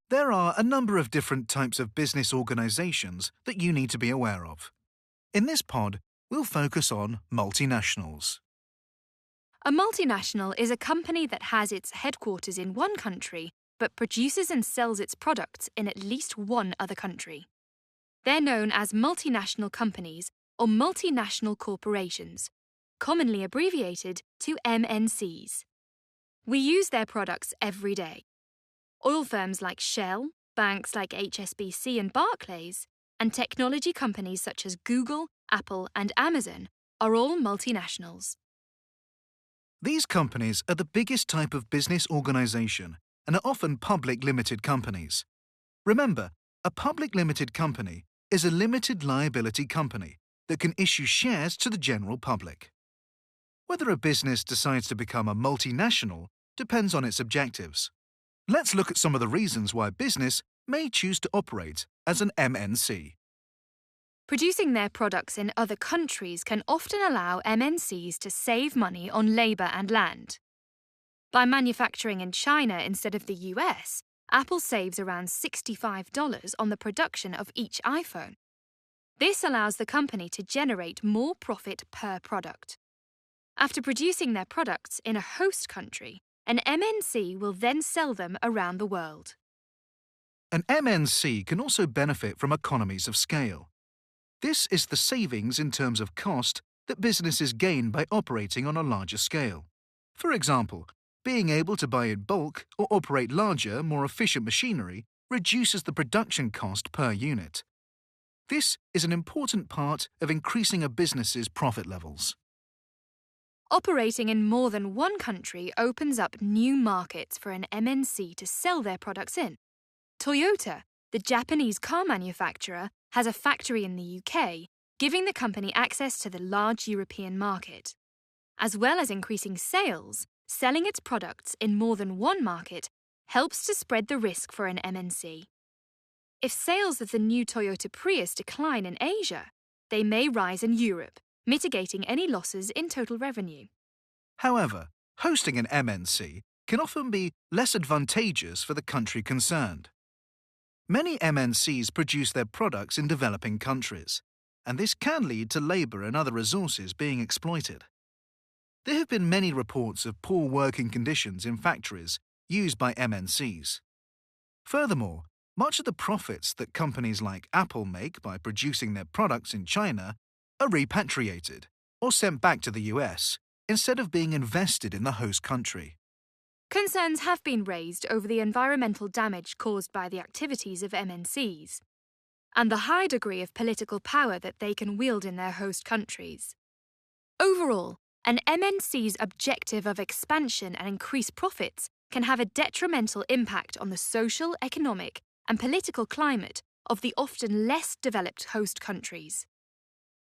There are a number of different types of business organizations that you need to be aware of. In this pod, we'll focus on multinationals. A multinational is a company that has its headquarters in one country but produces and sells its products in at least one other country. They're known as multinational companies or multinational corporations, commonly abbreviated to MNCs. We use their products every day. Oil firms like Shell, banks like HSBC and Barclays, and technology companies such as Google, Apple, and Amazon are all multinationals. These companies are the biggest type of business organization and are often public limited companies. Remember, a public limited company is a limited liability company that can issue shares to the general public. Whether a business decides to become a multinational depends on its objectives. Let's look at some of the reasons why business may choose to operate as an MNC. Producing their products in other countries can often allow MNCs to save money on labour and land. By manufacturing in China instead of the US, Apple saves around $65 on the production of each iPhone. This allows the company to generate more profit per product. After producing their products in a host country, an MNC will then sell them around the world. An MNC can also benefit from economies of scale. This is the savings in terms of cost that businesses gain by operating on a larger scale. For example, being able to buy in bulk or operate larger, more efficient machinery reduces the production cost per unit. This is an important part of increasing a business's profit levels. Operating in more than one country opens up new markets for an MNC to sell their products in. Toyota, the Japanese car manufacturer, has a factory in the UK, giving the company access to the large European market. As well as increasing sales, selling its products in more than one market helps to spread the risk for an MNC. If sales of the new Toyota Prius decline in Asia, they may rise in Europe, mitigating any losses in total revenue. However, hosting an MNC can often be less advantageous for the country concerned. Many MNCs produce their products in developing countries, and this can lead to labour and other resources being exploited. There have been many reports of poor working conditions in factories used by MNCs. Furthermore, much of the profits that companies like Apple make by producing their products in China are repatriated or sent back to the US instead of being invested in the host country. Concerns have been raised over the environmental damage caused by the activities of MNCs and the high degree of political power that they can wield in their host countries. Overall, an MNC's objective of expansion and increased profits can have a detrimental impact on the social, economic, and political climate of the often less developed host countries.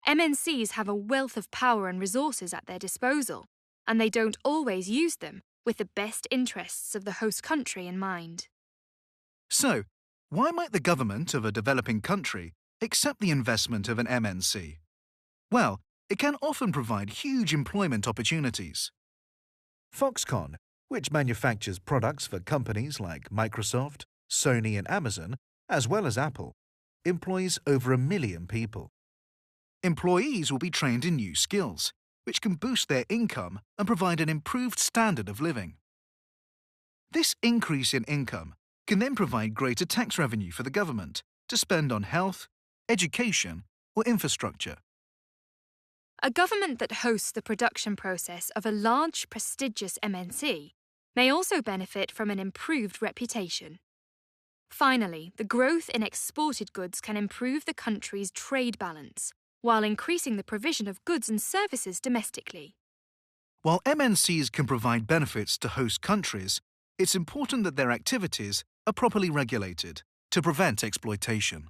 MNCs have a wealth of power and resources at their disposal, and they don't always use them with the best interests of the host country in mind. So, why might the government of a developing country accept the investment of an MNC? Well, it can often provide huge employment opportunities. Foxconn, which manufactures products for companies like Microsoft, Sony and Amazon, as well as Apple, employs over 1 million people. Employees will be trained in new skills, which can boost their income and provide an improved standard of living. This increase in income can then provide greater tax revenue for the government to spend on health, education, or infrastructure. A government that hosts the production process of a large, prestigious MNC may also benefit from an improved reputation. Finally, the growth in exported goods can improve the country's trade balance, while increasing the provision of goods and services domestically. While MNCs can provide benefits to host countries, it's important that their activities are properly regulated to prevent exploitation.